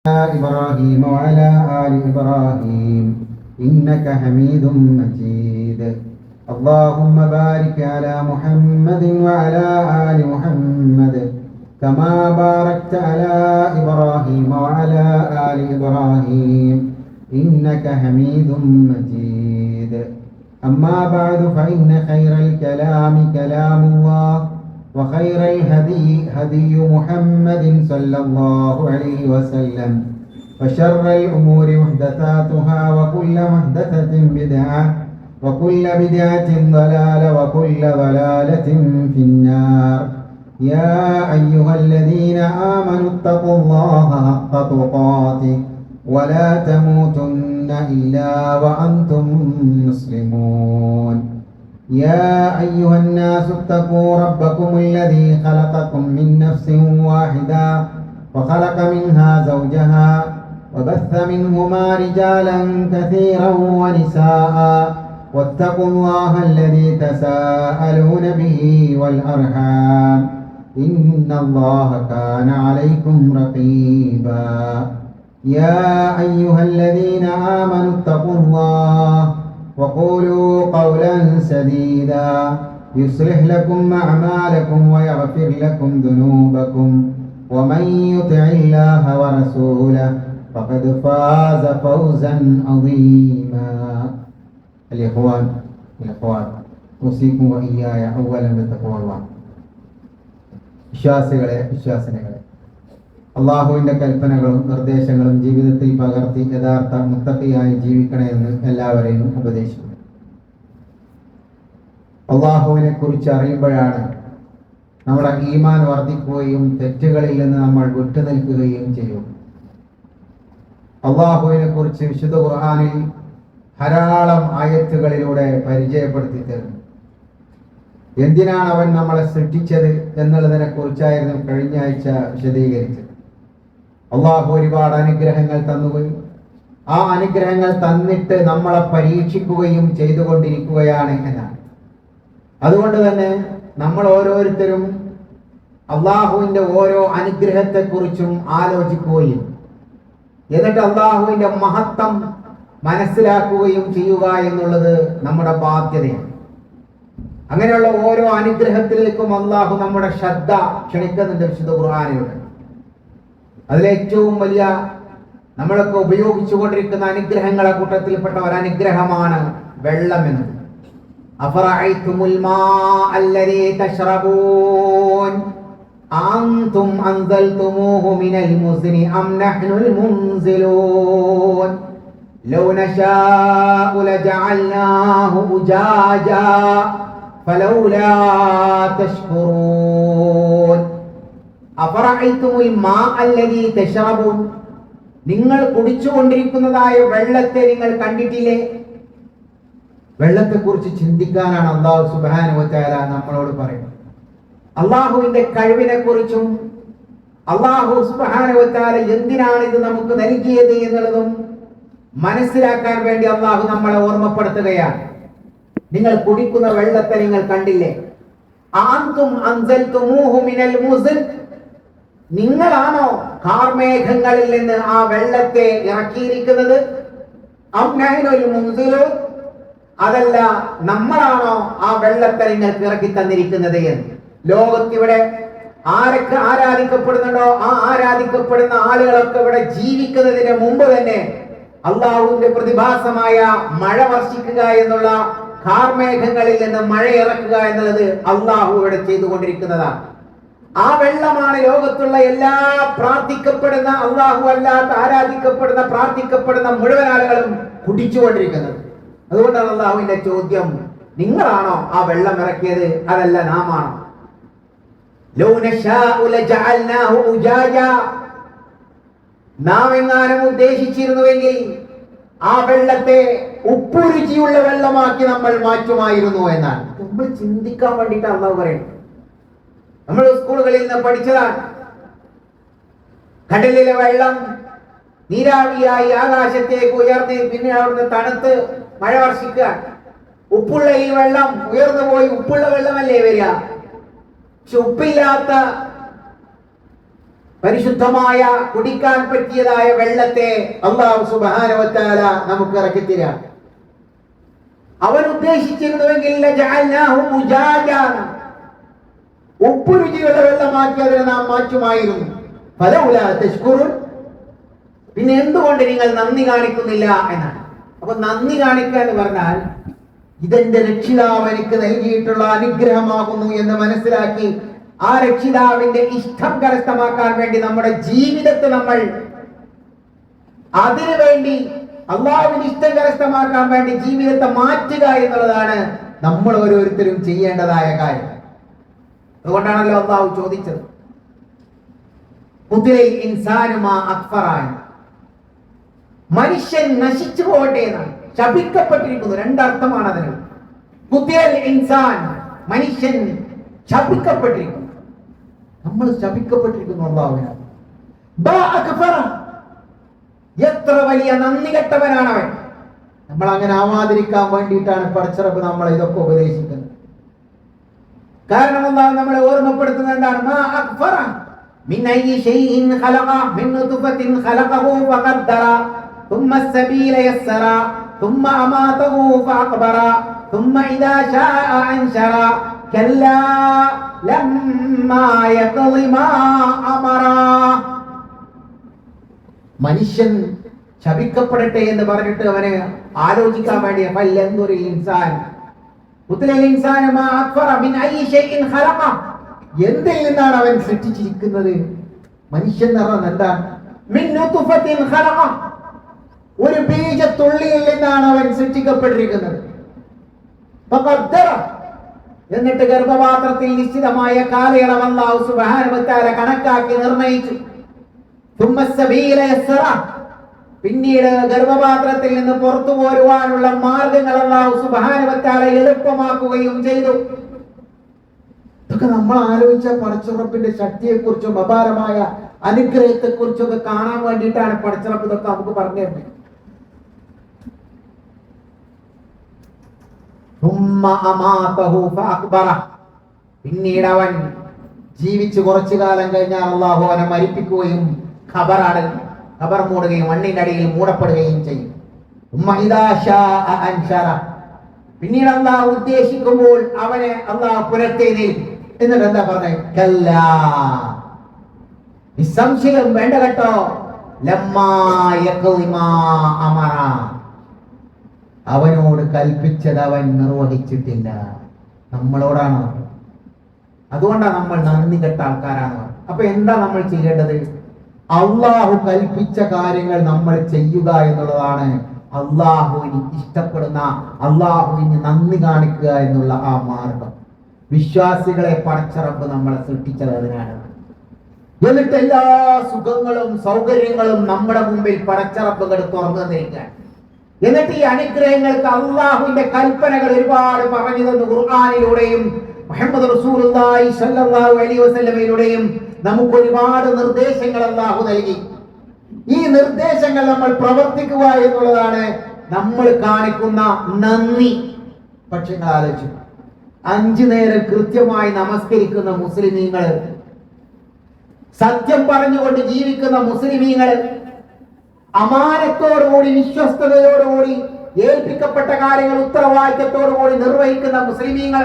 إبراهيم وعلى آل إبراهيم إنك حميد مجيد. اللهم بارك على محمد وعلى آل محمد كما باركت على إبراهيم وعلى آل إبراهيم إنك حميد مجيد. أما بعد فإن خير الكلام كلام الله وخير الهدي هدي محمد صلى الله عليه وسلم وشر الأمور محدثاتها وكل محدثة بدعة وكل بدعة ضلالة وكل ضلالة في النار. يا أيها الذين آمنوا اتقوا الله حق تقاته ولا تموتن إلا وأنتم مسلمون. يا أيها الناس اتقوا ربكم الذي خلقكم من نفس واحدة وخلق منها زوجها وبث منهما رجالا كثيرا ونساء واتقوا الله الذي تساءلون به والأرحام إن الله كان عليكم رقيبا. يا أيها الذين آمنوا اتقوا الله وقولوا قولا سديدا يصلح لكم أعمالكم ويغفر لكم ذنوبكم ومن يطع الله ورسوله فقد فاز فوزا عظيما. الإخوان أوصيكم وإياي أولا بتقوى الله. വിശ്വാസികളെ അള്ളാഹുവിൻ്റെ കൽപ്പനകളും നിർദ്ദേശങ്ങളും ജീവിതത്തിൽ പകർത്തി യഥാർത്ഥ മുത്തഖിയായി ജീവിക്കണമെന്ന് എല്ലാവരെയും ഉപദേശിക്കുന്നു. അള്ളാഹുവിനെ കുറിച്ച് അറിയുമ്പോഴാണ് നമ്മുടെ ഈമാൻ വർദ്ധിക്കുകയും തെറ്റുകളിൽ നിന്ന് നമ്മൾ വിട്ടുനിൽക്കുകയും ചെയ്യും. അള്ളാഹുവിനെ കുറിച്ച് വിശുദ്ധ ഖുർആനിൽ ധാരാളം ആയത്തുകളിലൂടെ പരിചയപ്പെടുത്തി തരുന്നു. എന്തിനാണ് അവൻ നമ്മളെ സൃഷ്ടിച്ചത് എന്നുള്ളതിനെ കുറിച്ചായിരുന്നു കഴിഞ്ഞ ആഴ്ച വിശദീകരിച്ചത്. അള്ളാഹു ഒരുപാട് അനുഗ്രഹങ്ങൾ തന്നുകയും ആ അനുഗ്രഹങ്ങൾ തന്നിട്ട് നമ്മളെ പരീക്ഷിക്കുകയും ചെയ്തുകൊണ്ടിരിക്കുകയാണ് എന്നാണ്. അതുകൊണ്ട് തന്നെ നമ്മൾ ഓരോരുത്തരും അള്ളാഹുവിൻ്റെ ഓരോ അനുഗ്രഹത്തെക്കുറിച്ചും ആലോചിക്കുകയും എന്നിട്ട് അള്ളാഹുവിൻ്റെ മഹത്വം മനസ്സിലാക്കുകയും ചെയ്യുക എന്നുള്ളത് നമ്മുടെ ബാധ്യതയാണ്. അങ്ങനെയുള്ള ഓരോ അനുഗ്രഹത്തിലേക്കും അള്ളാഹു നമ്മുടെ ശ്രദ്ധ ക്ഷണിക്കുന്നുണ്ട് വിശുദ്ധ ഖുർആനിലൂടെ. അതിലേറ്റവും വലിയ നമ്മളൊക്കെ ഉപയോഗിച്ചു കൊണ്ടിരിക്കുന്ന അനുഗ്രഹങ്ങളെ കൂട്ടത്തിൽപ്പെട്ട ഒരു അനുഗ്രഹമാണ് വെള്ളം എന്നത്. അഫറഅയ്തുമുൽ മാഅ അല്ലദീ തശ്റബൂൻ അൻതും അൻസൽതുമൂഹു മിനൽ മുസ്നി അം നഹ്നുൽ മുൻസിലൂൻ ലൗ നശാഉ ലജഅൽനാഹു ഉജാജാ ഫലൗലാ തശ്കുറൂൻ. അഫറഅയ്തുമുൽ മാഅ അല്ലദീ തശ്റബൂൻ, നിങ്ങൾ കുടിച്ചുകൊണ്ടിരിക്കുന്നതായ വെള്ളത്തെ നിങ്ങൾ കണ്ടിട്ടില്ലേ? വെള്ളത്തെക്കുറിച്ച് ചിന്തിക്കാനാണ് അല്ലാഹു സുബ്ഹാനഹു വ തആല നമ്മളോട് പറയുന്നത്. അള്ളാഹുവിന്റെ കഴിവിനെ കുറിച്ചും അല്ലാഹു സുബ്ഹാനഹു വ തആല എന്തിനാണ് ഇത് നമുക്ക് നൽകിയത് എന്നുള്ളതും മനസ്സിലാക്കാൻ വേണ്ടി അള്ളാഹു നമ്മളെ ഓർമ്മപ്പെടുത്തുകയാണ്. നിങ്ങൾ കുടിക്കുന്ന വെള്ളത്തെ നിങ്ങൾ കണ്ടില്ലേ? ആൻതും അൻസൽതുമൂഹു മിനൽ മുസ്ൻ, നിങ്ങളാണോ കാർമേഘങ്ങളിൽ നിന്ന് ആ വെള്ളത്തെ ഇറക്കിയിരിക്കുന്നത്? അം നഹ്നുൽ മുൻസിലൂൻ, അതല്ല നമ്മളാണോ ആ വെള്ളത്തെ നിങ്ങൾക്ക് ഇറക്കി തന്നിരിക്കുന്നത് എന്ന്. ലോകത്തിവിടെ ആരൊക്കെ ആരാധിക്കപ്പെടുന്നുണ്ടോ ആ ആരാധിക്കപ്പെടുന്ന ആളുകളൊക്കെ ഇവിടെ ജീവിക്കുന്നതിന് മുമ്പ് തന്നെ അള്ളാഹുവിന്റെ പ്രതിഭാസമായ മഴ വർഷിക്കുക എന്നുള്ള കാർമേഘങ്ങളിൽ നിന്ന് മഴ ഇറക്കുക എന്നുള്ളത് അള്ളാഹു ഇവിടെ ചെയ്തുകൊണ്ടിരിക്കുന്നതാണ്. ആ വെള്ളമാണ് ലോകത്തുള്ള എല്ലാ പ്രാർത്ഥിക്കപ്പെടുന്ന അള്ളാഹു അല്ലാത്ത ആരാധിക്കപ്പെടുന്ന പ്രാർത്ഥിക്കപ്പെടുന്ന മുഴുവൻ ആളുകളും കുടിച്ചുകൊണ്ടിരിക്കുന്നത്. അതുകൊണ്ടാണ് അള്ളാഹുവിന്റെ ചോദ്യം, നിങ്ങളാണോ ആ വെള്ളം ഇറക്കിയത്, അതല്ല നാമാണോ? ലൗ നശാഉ ലജഅൽനാഹു ഉജാജാ, നാം എങ്ങാനും ഉദ്ദേശിച്ചിരുന്നുവെങ്കിൽ ആ വെള്ളത്തെ ഉപ്പുരുചിയുള്ള വെള്ളമാക്കി നമ്മൾ മാറ്റുമായിരുന്നു എന്നാണ്. നമ്മൾ ചിന്തിക്കാൻ വേണ്ടിയിട്ട് അള്ളാഹു പറയുന്നത്. നമ്മൾ സ്കൂളുകളിൽ നിന്ന് പഠിച്ചതാണ്. കടലിലെ വെള്ളം നീരാവിയായി ആകാശത്തേക്ക് ഉയർന്ന് പിന്നെ അവിടുന്ന് തണുത്ത് മഴ വർഷിക്കുക. ഉപ്പുള്ള ഈ വെള്ളം ഉയർന്നു പോയി ഉപ്പുള്ള വെള്ളമല്ലേ വരിക. പക്ഷെ ഉപ്പില്ലാത്ത പരിശുദ്ധമായ കുടിക്കാൻ പറ്റിയതായ വെള്ളത്തെ അല്ലാഹു സുബ്ഹാനഹു വ തആല നമുക്ക് ഇറക്കിത്തരാം. അവൻ ഉദ്ദേശിച്ചിരുന്നുവെങ്കിൽ ഉപ്പ് രുചിയുള്ള വെള്ളമാക്കി അതിനെ നാം മാറ്റുമായിരുന്നു. ഫലൗലാ തശ്കുറുൻ, പിന്നെ എന്തുകൊണ്ട് നിങ്ങൾ നന്ദി കാണിക്കുന്നില്ല എന്നാണ്. അപ്പൊ നന്ദി കാണിക്കുക എന്ന് പറഞ്ഞാൽ ഇതെന്റെ രക്ഷിതാവ് എനിക്ക് നൽകിയിട്ടുള്ള അനുഗ്രഹമാകുന്നു എന്ന് മനസ്സിലാക്കി ആ രക്ഷിതാവിന്റെ ഇഷ്ടം കരസ്ഥമാക്കാൻ വേണ്ടി നമ്മുടെ ജീവിതത്തെ നമ്മൾ അതിനു വേണ്ടി അള്ളാഹുവിന്റെ ഇഷ്ടം കരസ്ഥമാക്കാൻ വേണ്ടി ജീവിതത്തെ മാറ്റുക എന്നുള്ളതാണ് നമ്മൾ ഓരോരുത്തരും ചെയ്യേണ്ടതായ കാര്യം. അതുകൊണ്ടാണല്ലോ അള്ളാഹു ചോദിച്ചത് മനുഷ്യൻ നശിച്ചു പോകട്ടെ എന്നാണ്, ശപിക്കപ്പെട്ടിരിക്കുന്നു. രണ്ടർത്ഥമാണ് അതിന്. കുത്തിയൽ ഇൻസാൻ, മനുഷ്യൻ ശപിക്കപ്പെട്ടിരിക്കുന്നു. നമ്മൾ ശപിക്കപ്പെട്ടിരിക്കുന്നു അല്ലാഹുവിനാൽ. എത്ര വലിയ നന്ദി കെട്ടവനാണ് അവൻ. നമ്മൾ അങ്ങനെ ആവാതിരിക്കാൻ വേണ്ടിയിട്ടാണ് പടച്ചറബ് നമ്മളെ ഇതൊക്കെ ഉപദേശിക്കുന്നത്. കാരണം അല്ലാഹു നമ്മളെ ഓർമ്മപ്പെടുത്തുന്നത് എന്താണ്? മാ അക്ഫറ മിൻ അയ്യി ഷൈഇൻ ഖലഖ മിൻ നുത്ഫത്തിൻ ഖലഖഹു ഫഖദ്ദറ ثم السبيل يسر ثم أماته فأقبر ثم إذا شاء أنشر كلا لما يقض ما أمر. മനുഷ്യൻ ശപിക്കപ്പെടട്ടെ എന്ന് പറഞ്ഞിട്ട് അവനെ ആലോചിക്കാൻ വേണ്ടി എന്തിൽ നിന്നാണ് അവൻ സൃഷ്ടിച്ചിരിക്കുന്നത്? മനുഷ്യൻ എന്ന് പറഞ്ഞാൽ എന്താണ്? ഒരു ബീജത്തുള്ളിയിൽ നിന്നാണ് അവൻ സൃഷ്ടിക്കപ്പെട്ടിരിക്കുന്നത്. എന്നിട്ട് ഗർഭപാത്രത്തിൽ നിശ്ചിതമായ കാലയളവ് അല്ലാഹു സുബ്ഹാനഹു വ തആല കണക്കാക്കി നിർണയിച്ചു. പിന്നീട് ഗർഭപാത്രത്തിൽ നിന്ന് പുറത്തു പോരുവാനുള്ള മാർഗങ്ങൾ അല്ലാഹു സുബ്ഹാനഹു വ തആല എളുപ്പമാക്കുകയും ചെയ്തു. ഇതൊക്കെ നമ്മൾ ആലോചിച്ച പടച്ചറപ്പിന്റെ ശക്തിയെക്കുറിച്ചും അപാരമായ അനുഗ്രഹത്തെക്കുറിച്ചും ഒക്കെ കാണാൻ വേണ്ടിയിട്ടാണ് പടച്ചറപ്പ് ഇതൊക്കെ നമുക്ക് പറഞ്ഞു തരുന്നത്. പിന്നീട് അവൻ ജീവിച്ച് കുറച്ചു കാലം കഴിഞ്ഞാൽ അല്ലാഹു അവനെ മരിപ്പിക്കുകയും ഖബർ മൂടുകയും മണ്ണിന്റെ അടിയിൽ മൂടപ്പെടുകയും ചെയ്യും. പിന്നീട് അല്ലാഹു ഉദ്ദേശിക്കുമ്പോൾ അവനെ അല്ലാഹു പുനർത്തേനേൽക്കും. എന്നിട്ട് എന്താ പറഞ്ഞത്? കല്ലാ, നിസ്സംശയം വേണ്ട കേട്ടോ. ലമ്മാ യഖ്ളി മാ അമറ, അവനോട് കൽപ്പിച്ചത് അവൻ നിർവഹിച്ചിട്ടില്ല. നമ്മളോടാണ്. അതുകൊണ്ടാണ് നമ്മൾ നന്ദി കെട്ട ആൾക്കാരാണ്. അപ്പൊ എന്താ നമ്മൾ ചെയ്യേണ്ടത്? അള്ളാഹു കൽപ്പിച്ച കാര്യങ്ങൾ നമ്മൾ ചെയ്യുക എന്നുള്ളതാണ് അള്ളാഹുവിന് ഇഷ്ടപ്പെടുന്ന, അള്ളാഹുവിന് നന്ദി കാണിക്കുക എന്നുള്ള ആ മാർഗം. വിശ്വാസികളെ പടച്ചറബ് നമ്മളെ സൃഷ്ടിച്ചത് അതിനാണ്. എന്നിട്ട് എല്ലാ സുഖങ്ങളും സൗകര്യങ്ങളും നമ്മുടെ മുമ്പിൽ പടച്ചറബുകൾ തുറന്നു തന്നിരിക്കാൻ. എന്നിട്ട് ഈ അനുഗ്രഹങ്ങൾക്ക് അള്ളാഹുവിന്റെ കൽപ്പനകൾ ഒരുപാട് പറഞ്ഞു തന്നു. ഖുർആനിലൂടെയും മുഹമ്മദ് റസൂലുള്ളാഹി സ്വല്ലല്ലാഹു അലൈഹി വസല്ലമയിലൂടെയും നമുക്ക് ഒരുപാട് നിർദ്ദേശങ്ങൾ അള്ളാഹു നൽകി. ഈ നിർദ്ദേശങ്ങൾ നമ്മൾ പ്രവർത്തിക്കുക എന്നുള്ളതാണ് നമ്മൾ കാണിക്കുന്ന നന്ദി. പക്ഷെ ആലോചിച്ചു, 5 നേരം കൃത്യമായി നമസ്കരിക്കുന്ന മുസ്ലിമീങ്ങൾ, സത്യം പറഞ്ഞുകൊണ്ട് ജീവിക്കുന്ന മുസ്ലിമീങ്ങൾ, അമാനത്തോടുകൂടി വിശ്വസ്തയോടുകൂടി ഏൽപ്പിക്കപ്പെട്ട കാര്യങ്ങൾ ഉത്തരവാദിത്തത്തോടുകൂടി നിർവഹിക്കുന്ന മുസ്ലിമീങ്ങൾ,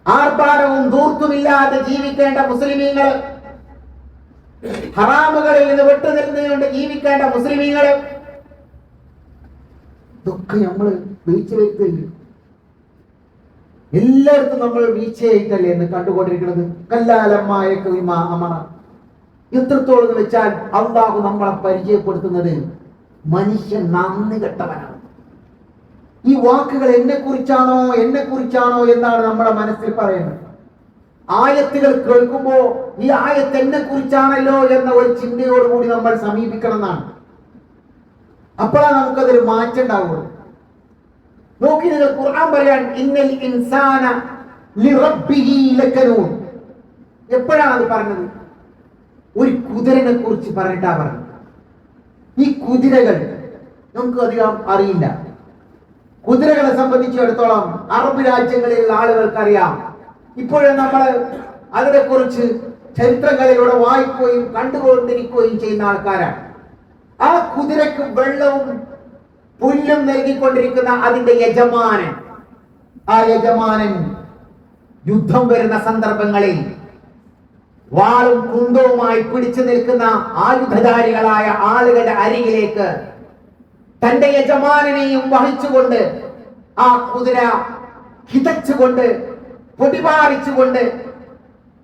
ആർഭാടവും ധൂർത്തുമില്ലാതെ ജീവിക്കേണ്ട മുസ്ലിമീങ്ങൾ, ഹറാമുകളിൽ നിന്ന് വിട്ടുനിന്നുകൊണ്ട് ജീവിക്കേണ്ട മുസ്ലിമീങ്ങൾ, ഇതൊക്കെ നമ്മൾ വീഴ്ച വരുത്തില്ല. എല്ലായിടത്തും നമ്മൾ വീഴ്ചയായിട്ടല്ലേ എന്ന് കണ്ടുകൊണ്ടിരിക്കുന്നത്. കല്ലാലമായ അമറ, എത്രത്തോളം എന്ന് വെച്ചാൽ അള്ളാഹു നമ്മളെ പരിചയപ്പെടുത്തുന്നത് മനുഷ്യൻ നന്ദി കെട്ടവനാണ്. ഈ വാക്കുകൾ എന്നെ കുറിച്ചാണോ എന്നാണ് നമ്മുടെ മനസ്സിൽ പറയുന്നത്. ആയത്തുകൾ കേൾക്കുമ്പോ ഈ ആയത്ത് എന്നെ കുറിച്ചാണല്ലോ എന്ന ഒരു ചിന്തയോടുകൂടി നമ്മൾ സമീപിക്കണം എന്നാണ്. അപ്പോഴാണ് നമുക്കതൊരു മാറ്റം ഉണ്ടാവുള്ളൂ. നോക്കി, നിങ്ങൾ ഖുർആൻ പറയാൻ ഇന്നൽ ഇൻസാന ലിറബ്ബിഹി ലകനൂൻ. എപ്പോഴാണ് അത് പറഞ്ഞത്? ഒരു കുതിരനെ കുറിച്ച് പറഞ്ഞിട്ടാ പറഞ്ഞത്. ഈ കുതിരകൾ നമുക്ക് അധികം അറിയില്ല. കുതിരകളെ സംബന്ധിച്ചിടത്തോളം അറബ് രാജ്യങ്ങളിലുള്ള ആളുകൾക്ക് അറിയാം. ഇപ്പോഴും നമ്മൾ അതിനെ കുറിച്ച് ചരിത്രങ്ങളിലൂടെ വായിക്കുകയും കണ്ടുകൊണ്ടിരിക്കുകയും ചെയ്യുന്ന ആൾക്കാരാണ്. ആ കുതിരക്ക് വെള്ളവും പുല്ലും നൽകിക്കൊണ്ടിരിക്കുന്ന അതിന്റെ യജമാനൻ, ആ യജമാനൻ യുദ്ധം വരുന്ന സന്ദർഭങ്ങളിൽ വാളും കുന്തവുമായി പിടിച്ചു നിൽക്കുന്ന ആയുധധാരികളായ ആളുകളുടെ അരികിലേക്ക് തന്റെ യജമാനെയും വഹിച്ചുകൊണ്ട് ആ കുതിര കിതച്ചുകൊണ്ട് പൊടിപാറിച്ചുകൊണ്ട്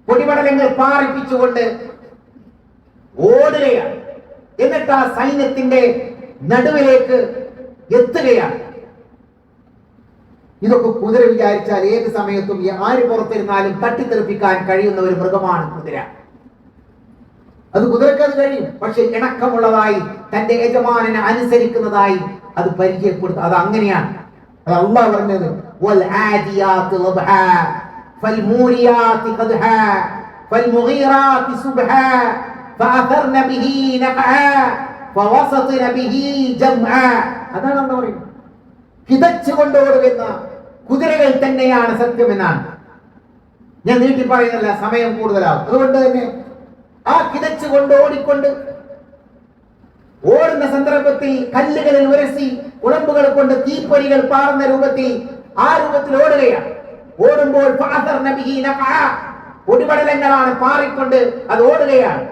പൊടിപടലങ്ങൾ പാറിപ്പിച്ചുകൊണ്ട് ഓടുകയാണ്. എന്നിട്ട് ആ സൈന്യത്തിന്റെ നടുവിലേക്ക് എത്തുകയാണ്. ഇതൊക്കെ കുതിര വിചാരിച്ചാൽ ഏത് സമയത്തും ആര് പുറത്തിരുന്നാലും തട്ടിത്തെറിപ്പിക്കാൻ കഴിയുന്ന ഒരു മൃഗമാണ് കുതിര. അത് കുതിരക്ക് അത് കഴിയും. പക്ഷെ ഇണക്കമുള്ളതായി തന്റെ യജമാനനെ അനുസരിക്കുന്നതായി അത് പരിചയപ്പെടുത്തും. അത് അങ്ങനെയാണ്. അത് അല്ലാഹു പറഞ്ഞത് വൽ ആദിയാതി ളബ്ഹാ ഫൽമൂരിയാതി ഖദ്ഹാ ഫൽമുഗീറാതി സുബ്ഹാ ഫഅഥർന ബിഹി നഖആ ഫവസത്ന ബിഹി ജംആ. അതാണ് അല്ലാഹു പറയുന്നത്. കിതച്ചു കൊണ്ടോടുന്ന കുതിരകൾ തന്നെയാണ് സത്യമെന്നാണ്. ഞാൻ നീട്ടി പറയുന്നില്ല, സമയം കൂടുതലാവും. അതുകൊണ്ട് തന്നെ ആ കിതച്ചു കൊണ്ട് ഓടിക്കൊണ്ട് ഓടുന്ന സന്ദർഭത്തിൽ കല്ലുകളിൽ ഉരസി കുളമ്പുകൾ കൊണ്ട് തീപ്പൊരികൾ പാറുന്ന രൂപത്തിൽ ആ രൂപത്തിൽ ഓടുകയാണ്. ഓടുമ്പോൾ പൊടിപടലങ്ങളാണ് പാറിക്കൊണ്ട് അത് ഓടുകയാണ്.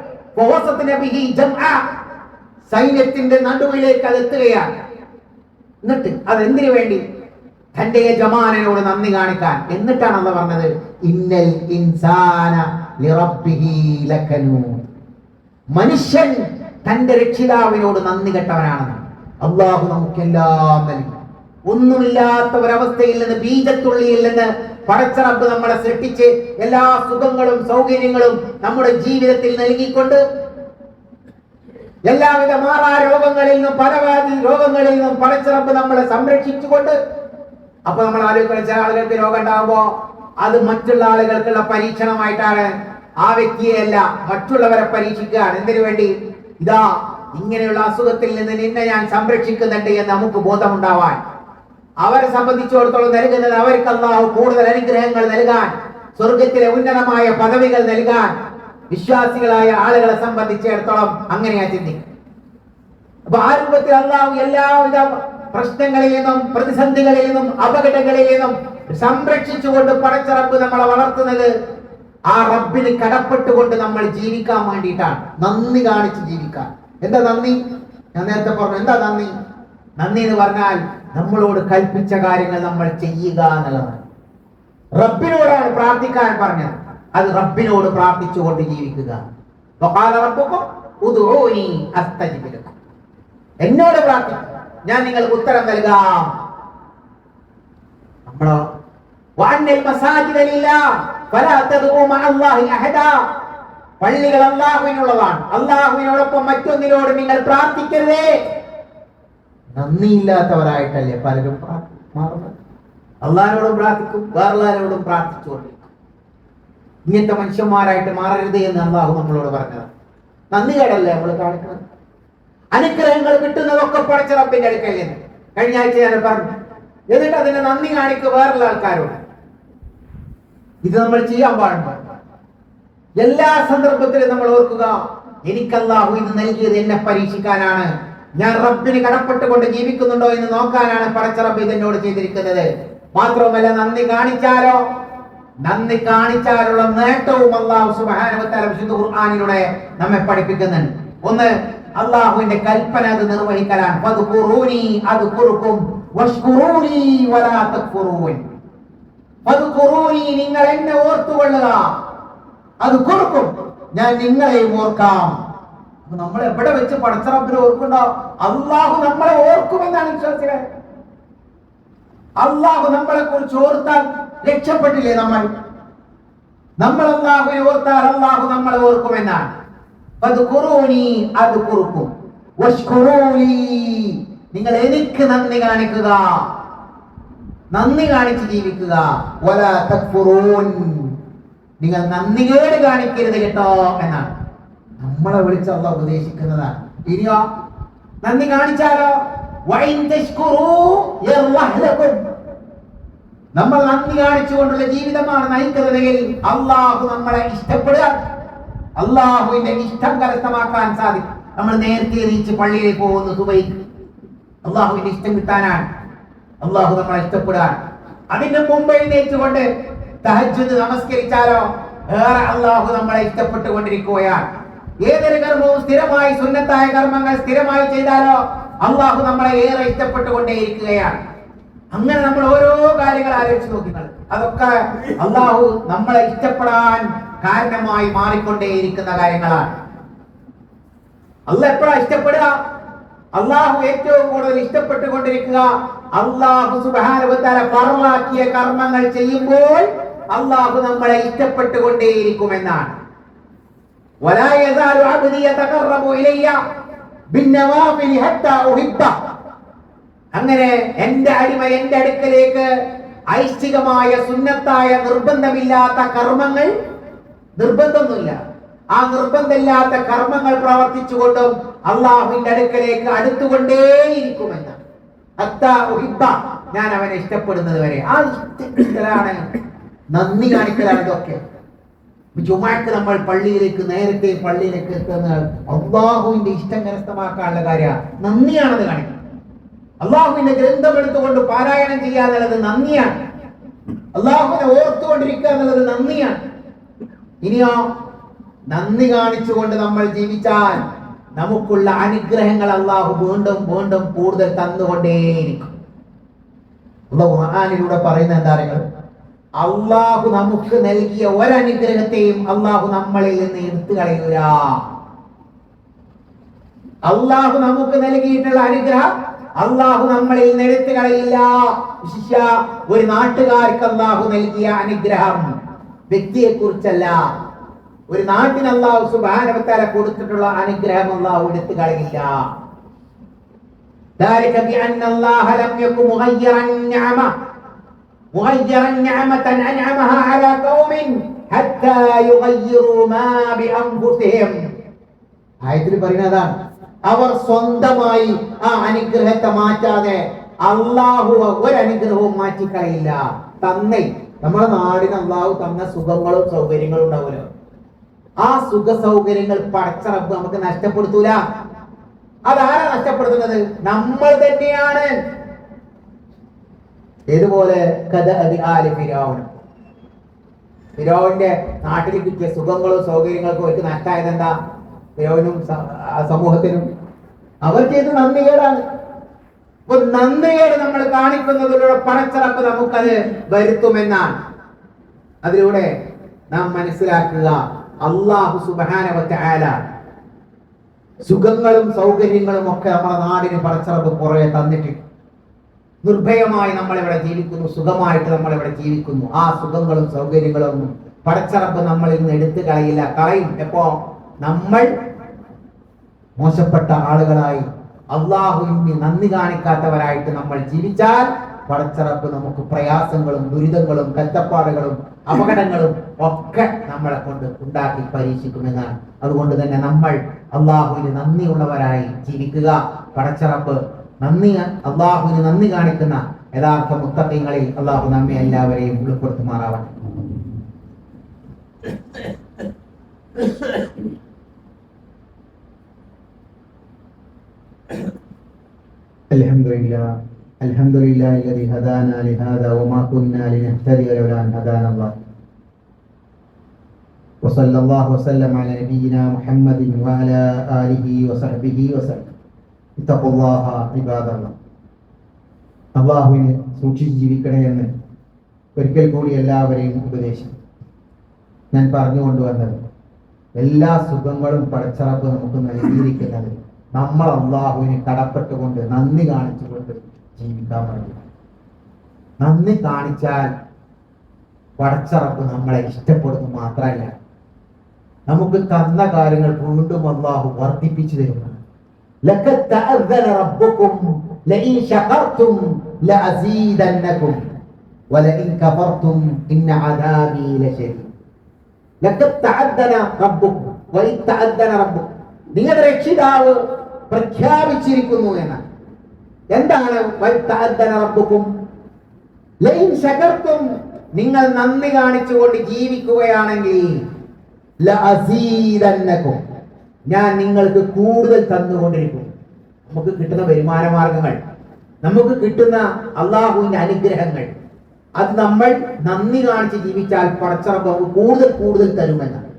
സൈന്യത്തിന്റെ നടുവിലേക്ക് അത് എത്തുകയാണ്. എന്നിട്ട് അതെന്തിനു വേണ്ടി? തന്റെ യജമാനനോട് നന്ദി കാണിക്കാൻ. എന്നിട്ടാണ് അല്ലാഹു പറഞ്ഞത് ഇന്നൽ ഇൻസാന ലിറബ്ബിഹി ലകനൂൻ. മനുഷ്യൻ തന്റെ രക്ഷിതാവിനോട് നന്ദി കെട്ടവനാണെന്ന്. അല്ലാഹു നമുക്കെല്ലാം നൽകി. ഒന്നുമില്ലാത്ത ഒരവസ്ഥയിൽ നിന്ന്, ബീജത്തുള്ളിയിൽ നിന്ന് പടച്ച റബ്ബ് നമ്മളെ സൃഷ്ടിച്ച് എല്ലാ സുഖങ്ങളും സൗകര്യങ്ങളും നമ്മുടെ ജീവിതത്തിൽ നൽകിക്കൊണ്ട് എല്ലാവിധ മാറാ രോഗങ്ങളിൽ നിന്നും പലവാദി രോഗങ്ങളിൽ നിന്നും പടച്ച റബ്ബ് നമ്മളെ സംരക്ഷിച്ചുകൊണ്ട്. അപ്പൊ നമ്മൾ ആലോചിക്കുന്ന ചില ആളുകൾക്ക് രോഗം ഉണ്ടാകുമ്പോ അത് മറ്റുള്ള ആളുകൾക്കുള്ള പരീക്ഷണമായിട്ടാണ്. ആ വ്യക്തിയെയല്ല, മറ്റുള്ളവരെ പരീക്ഷിക്കുകയാണ്. എന്തിനു വേണ്ടി? ഇതാ ഇങ്ങനെയുള്ള അസുഖത്തിൽ നിന്ന് നിന്നെ ഞാൻ സംരക്ഷിക്കുന്നുണ്ട് എന്ന് നമുക്ക് ബോധമുണ്ടാവാൻ. അവരെ സംബന്ധിച്ചിടത്തോളം നൽകുന്നത് അവർക്ക് അല്ലാഹു കൂടുതൽ അനുഗ്രഹങ്ങൾ നൽകാൻ, സ്വർഗത്തിലെ ഉന്നതമായ പദവികൾ നൽകാൻ. വിശ്വാസികളായ ആളുകളെ സംബന്ധിച്ചിടത്തോളം അങ്ങനെയാ ചിന്തിക്കും. അപ്പൊ ആ രൂപത്തിൽ അല്ലാഹു എല്ലാവിധ പ്രശ്നങ്ങളിൽ നിന്നും പ്രതിസന്ധികളിൽ നിന്നും അപകടങ്ങളിൽ നിന്നും സംരക്ഷിച്ചുകൊണ്ട് പടച്ച റബ്ബ് നമ്മളെ വളർത്തുന്നത് ആ റബ്ബിന് കടപ്പെട്ടുകൊണ്ട് നമ്മൾ ജീവിക്കാൻ വേണ്ടിയിട്ടാണ്. നന്ദി കാണിച്ച് ജീവിക്കാൻ. എന്താ നന്ദി? ഞാൻ നേരത്തെ പറഞ്ഞു. എന്താ നന്ദി? നന്ദി എന്ന് പറഞ്ഞാൽ നമ്മളോട് കൽപ്പിച്ച കാര്യങ്ങൾ നമ്മൾ ചെയ്യുക എന്നുള്ളതാണ്. റബ്ബിനോടാണ് പ്രാർത്ഥിക്കാൻ പറഞ്ഞത്. അത് റബ്ബിനോട് പ്രാർത്ഥിച്ചുകൊണ്ട് ജീവിക്കുക. എന്നോട് പ്രാർത്ഥിക്കും, ഞാൻ നിങ്ങൾക്ക് ഉത്തരം നൽകാം. നമ്മളോ പള്ളികൾ അല്ലാഹുവിനുള്ളതാണ്. അല്ലാഹുവിനോടൊപ്പം മറ്റൊന്നിനോട് നിങ്ങൾ പ്രാർത്ഥിക്കരുതേ. നന്ദിയില്ലാത്തവരായിട്ടല്ലേ പലരും മാറുന്നത്. അള്ളാഹിനോടും പ്രാർത്ഥിക്കും, വേറെല്ലാവരോടും പ്രാർത്ഥിച്ചുകൊണ്ടിരിക്കും. ഇങ്ങനത്തെ മനുഷ്യന്മാരായിട്ട് മാറരുത് എന്ന് അള്ളാഹു നമ്മളോട് പറഞ്ഞത്. നന്ദി കേടല്ലേ നമ്മൾ കാണിക്കുന്നത്? അനുഗ്രഹങ്ങൾ കിട്ടുന്നതൊക്കെ പടച്ച റബ്ബിന്റെ അടുക്കൽ നിന്ന്. കഴിഞ്ഞ ആഴ്ച ഞാൻ പറഞ്ഞു. എന്നിട്ട് അതിനെ നന്ദി കാണിക്കുക വേറുള്ള ആൾക്കാരോട്. ഇത് നമ്മൾ ചെയ്യാൻ പാടുണ്ടോ? എല്ലാ സന്ദർഭത്തിലും നമ്മൾ ഓർക്കുക, എനിക്ക് അല്ലാഹു ഇത് നൽകിയത് എന്നെ പരീക്ഷിക്കാനാണ്. ഞാൻ റബ്ബിന് കടപ്പെട്ടുകൊണ്ട് ജീവിക്കുന്നുണ്ടോ എന്ന് നോക്കാനാണ് പടച്ച റബ്ബ് ഇതെന്നോട് ചെയ്തിരിക്കുന്നത്. മാത്രവുമല്ല, നന്ദി കാണിച്ചാലുള്ള നേട്ടവും അല്ലാഹു സുബ്ഹാനഹു വ തആല വിശുദ്ധ ഖുർആനിലൂടെ നമ്മെ പഠിപ്പിക്കുന്നുണ്ട്. ഒന്ന്, അല്ലാഹുവിന്റെ കൽപ്പന അത് നിർവഹിക്കലാണ്. ഫദ്കുറൂനി അദ്കുറുക്കും വഷ്കുറൂനി വലാ തക്ഫുറൂൻ. ഫദ്കുറൂനി, നിങ്ങൾ എന്നെ ഓർത്തുകൊള്ളുക. അദ്കുറുക്കും, ഞാൻ നിങ്ങളെയും ഓർക്കാം. നമ്മൾ എവിടെ വെച്ച് പടച്ച റബ്ബിനെ ഓർക്കുണ്ടോ അല്ലാഹു നമ്മളെ ഓർക്കുമെന്നാണ് വിശ്വാസികൾ. അല്ലാഹു നമ്മളെ കുറിച്ച് ഓർത്താൽ രക്ഷപ്പെട്ടില്ലേ നമ്മൾ അല്ലാഹുവിനെ ഓർത്താൽ അല്ലാഹു നമ്മളെ ഓർക്കുമെന്നാണ്. ഫദ്കുറൂനി അദ്കുറുക്കും വഷ്കുറൂലി, നിങ്ങൾ എനിക്ക് നന്ദി കാണിക്കുക, നന്ദി കാണിച്ച് ജീവിക്കുക. വലാ തക്ഫുറൂൻ, നിങ്ങൾ നന്ദികേട് കാണിക്കരുത് കേട്ടോ എന്നാണ് നമ്മളെ വിളിച്ച് അല്ലാഹു ഉപദേശിക്കുന്നതാണ്. ഇനിയോ നന്ദി കാണിച്ചാലോ വഇൻ തശ്കുറൂ യർളഹ് ലക്കും, നമ്മൾ നന്ദി കാണിച്ചുകൊണ്ടുള്ള ജീവിതമാണ് നയിക്കുന്നതെങ്കിൽ അല്ലാഹു നമ്മളെ ഇഷ്ടപ്പെടുക. അള്ളാഹുവിന്റെ ഇഷ്ടം കരസ്ഥമാക്കാൻ സാധിക്കും. നമ്മൾ നേരത്തെ എണീച്ച് പള്ളിയിൽ പോകുന്നു സുബൈക്ക്, അള്ളാഹുവിന്റെ ഇഷ്ടം കിട്ടാനാണ്, അള്ളാഹു നമ്മളെ ഇഷ്ടപ്പെടാൻ. അതിന് മുമ്പ് എഴുന്നേറ്റുകൊണ്ട് തഹജ്ജുദ് നമസ്കരിച്ചാലോ ഏറെ അള്ളാഹു നമ്മളെ ഇഷ്ടപ്പെട്ടുകൊണ്ടിരിക്കുകയാണ്. ഏതൊരു കർമ്മവും സ്ഥിരമായി സുന്നത്തായ കർമ്മങ്ങൾ സ്ഥിരമായി ചെയ്താലോ അള്ളാഹു നമ്മളെ ഏറെ ഇഷ്ടപ്പെട്ടുകൊണ്ടേയിരിക്കുകയാണ്. അങ്ങനെ നമ്മൾ ഓരോ കാര്യങ്ങൾ ആലോചിച്ച് നോക്കുന്നത് അതൊക്കെ അള്ളാഹു നമ്മളെ ഇഷ്ടപ്പെടാൻ കാരണമായി മാറിക്കൊണ്ടേയിരിക്കുന്ന കാര്യങ്ങളാണ്. അള്ളാഹ് എപ്പോഴാ ഇഷ്ടപ്പെടുക? അള്ളാഹു ഏറ്റവും കൂടുതൽ ഇഷ്ടപ്പെട്ടുകൊണ്ടിരിക്കുക അള്ളാഹു സുബ്ഹാനഹു വ തആല ഫർളാക്കിയ കർമ്മങ്ങൾ ചെയ്യുമ്പോൾ അള്ളാഹു നമ്മളെ ഇഷ്ടപ്പെട്ടുകൊണ്ടേയിരിക്കുമെന്നാണ്. വലാ യസാലു അബ്ദി യതഖറബു ഇലയ്യ ബിന്നവാഫിലി ഹത്താ ഉഹിബ്ബ. അങ്ങനെ എന്റെ അടിമ എന്റെ അടുക്കലേക്ക് ഐച്ഛികമായ സുന്നത്തായ നിർബന്ധമില്ലാത്ത കർമ്മങ്ങൾ, നിർബന്ധമൊന്നുമില്ല, ആ നിർബന്ധമില്ലാത്ത കർമ്മങ്ങൾ പ്രവർത്തിച്ചുകൊണ്ടും അള്ളാഹുവിന്റെ അടുക്കലേക്ക് അടുത്തുകൊണ്ടേയിരിക്കുമെന്ന്. ഹത്താ ഉഹിബ്ബ, ഞാൻ അവനെ ഇഷ്ടപ്പെടുന്നത് വരെ. ആ ഇഷ്ടപ്പെടലാണ്, നന്ദി കാണിക്കലാണ് ഇതൊക്കെ. ജുമാക്ക് നമ്മൾ പള്ളിയിലേക്ക് നേരത്തെ പള്ളിയിലേക്ക് എത്തുന്നത് അള്ളാഹുവിന്റെ ഇഷ്ടം കരസ്ഥമാക്കാനുള്ള കാര്യമാണ്, നന്ദിയാണത് കാണിക്കുന്നത്. അള്ളാഹുവിന്റെ ഗ്രന്ഥം എടുത്തുകൊണ്ട് പാരായണം ചെയ്യുക എന്നുള്ളത് നന്ദിയാണ്. അള്ളാഹുവിനെ ഓർത്തുകൊണ്ടിരിക്കുക എന്നുള്ളത് നന്ദിയാണ്. ഇനിയോ നന്ദി കാണിച്ചുകൊണ്ട് നമ്മൾ ജീവിച്ചാൽ നമുക്കുള്ള അനുഗ്രഹങ്ങൾ അള്ളാഹു വീണ്ടും വീണ്ടും കൂടുതൽ തന്നുകൊണ്ടേയിരിക്കും. ഖുർആനിലൂടെ പറയുന്ന എന്താ പറയുക? അള്ളാഹു നമുക്ക് നൽകിയ ഒരനുഗ്രഹത്തെയും അള്ളാഹു നമ്മളിൽ നിന്ന് എടുത്തു കളയൂല. അള്ളാഹു നമുക്ക് നൽകിയിട്ടുള്ള അനുഗ്രഹം അള്ളാഹു നമ്മളിൽ നിന്ന് എടുത്തു കളയില്ല. വിശിഷ്യ ഒരു നാട്ടുകാർക്ക് അള്ളാഹു നൽകിയ അനുഗ്രഹം വ്യക്തിയെ കുറിച്ചല്ല, ഒരു നാട്ടിന് അള്ളാഹു സുബ്ഹാനഹു വ തആല കൊടുത്തിട്ടുള്ള അനുഗ്രഹം അള്ളാഹു എടുത്തു കളയില്ല. ذلك بأن الله لم يكن مغيرا نعمة أنعمها على قوم حتى يغيروا ما بأنفسهم. ആയത്തിൽ പറയുന്നതാണ്, അവർ സ്വന്തമായി ആ അനുഗ്രഹത്തെ മാറ്റാതെ അള്ളാഹു ഒരു അനുഗ്രഹവും മാറ്റിക്കളയില്ല. തന്നെ നമ്മുടെ നാടിന് അള്ളാഹു തന്ന സുഖങ്ങളും സൗകര്യങ്ങളും ഉണ്ടാവുമല്ലോ, ആ സുഖ സൗകര്യങ്ങൾ പടച്ച റബ്ബ് നമുക്ക് നഷ്ടപ്പെടുത്തൂല. അതാരാ നഷ്ടപ്പെടുത്തുന്നത്? നമ്മൾ തന്നെയാണ്. ഇതുപോലെ ഫിറഔന്റെ നാട്ടിൽ കിട്ടിയ സുഖങ്ങളും സൗകര്യങ്ങൾക്കും അവർക്ക് നഷ്ടമായത് എന്താ? ഫിറഔനും സമൂഹത്തിനും അവർ ചെയ്ത് നന്ദികേടാണ്. അപ്പൊ നന്ദികേട് നമ്മൾ കാണിക്കുന്നതിലൂടെ പടച്ച റബ്ബ് നമുക്കത് വരുത്തുമെന്നാണ്. അതിലൂടെ നാം മനസ്സിലാക്കുക അല്ലാഹു സുബ്ഹാനഹു വ തആല സുഖങ്ങളും സൗകര്യങ്ങളും ഒക്കെ നമ്മുടെ നാടിന് പടച്ച റബ്ബ് കുറെ തന്നിട്ടുണ്ട്. നിർഭയമായി നമ്മളിവിടെ ജീവിക്കുന്നു, സുഖമായിട്ട് നമ്മളിവിടെ ജീവിക്കുന്നു. ആ സുഖങ്ങളും സൗകര്യങ്ങളും പടച്ച റബ്ബ് നമ്മളിൽ നിന്ന് എടുത്തു കളയില്ല, കളയും. എപ്പോ നമ്മൾ മോശപ്പെട്ട ആളുകളായി അള്ളാഹുവിന് നന്ദി കാണിക്കാത്തവരായിട്ട് നമ്മൾ ജീവിച്ചാൽ പടച്ച റബ്ബ് നമുക്ക് പ്രയാസങ്ങളും ദുരിതങ്ങളും കഷ്ടപ്പാടുകളും അപകടങ്ങളും ഒക്കെ നമ്മളെ കൊണ്ട് ഉണ്ടാക്കി പരീക്ഷിക്കുമെന്നാണ്. അതുകൊണ്ട് തന്നെ നമ്മൾ അള്ളാഹുവിന് നന്ദിയുള്ളവരായി ജീവിക്കുക. പടച്ച റബ്ബ് അള്ളാഹുവിന് നന്ദി കാണിക്കുന്ന യഥാർത്ഥ മുത്തഖീങ്ങളിൽ അള്ളാഹു നമ്മെ എല്ലാവരെയും ഉൾപ്പെടുത്തുമാറാവട്ടെ. അൽഹംദുലില്ലാഹി الذي هدانا لهذا وما كنا لنهتدي لولا أن هدانا الله وصلى الله وسلم على نبينا محمد وعلى آله وصحبه وسلم. ഇത്തഖുല്ലാഹ ഇബാദല്ലാഹ്. അള്ളാഹുവിനെ സൂക്ഷിച്ച് ജീവിക്കണേ എന്ന് ഒരിക്കൽ കൂടി എല്ലാവരെയും ഉപദേശിക്കും. ഞാൻ പറഞ്ഞുകൊണ്ടുവന്നത് എല്ലാ സുഖങ്ങളും പടച്ച റബ്ബ് നമുക്ക് നൽകിയിരിക്കുന്നത് നമ്മൾ അള്ളാഹുവിനെ കടപ്പെട്ടുകൊണ്ട് നന്ദി കാണിച്ചുകൊണ്ട് ജീവിക്കാൻ വേണ്ടി. നന്ദി കാണിച്ചാൽ പടച്ച റബ്ബ് നമ്മളെ ഇഷ്ടപ്പെടുന്നു മാത്രമല്ല, നമുക്ക് തന്ന കാര്യങ്ങൾ വീണ്ടും അള്ളാഹു വർദ്ധിപ്പിച്ചു തരുന്നു. لقد تأذن ربكم لئن شكرتم لأزيدنكم ولئن كفرتم إن عذابي لشديد. لقد تأذن ربكم وإن تأذن ربكم. നിങ്ങളുടെ രക്ഷിതാവ് പ്രഖ്യാപിച്ചിരിക്കുന്നു എന്നാണ്. എന്താണ് തഅദ്ദന റബ്ബുക്കും? ലഇൻ ശകർതും, നിങ്ങൾ നന്ദി കാണിച്ചുകൊണ്ട് ജീവിക്കുകയാണെങ്കിൽ ലഅസീദന്നകും, ഞാൻ നിങ്ങൾക്ക് കൂടുതൽ തന്നുകൊണ്ടിരിക്കും. നമുക്ക് കിട്ടുന്ന വരുമാന മാർഗങ്ങൾ, നമുക്ക് കിട്ടുന്ന അള്ളാഹുവിന്റെ അനുഗ്രഹങ്ങൾ, അത് നമ്മൾ നന്ദി കാണിച്ച് ജീവിച്ചാൽ പടച്ചറബ് കൂടുതൽ കൂടുതൽ തരുമെന്നാണ്.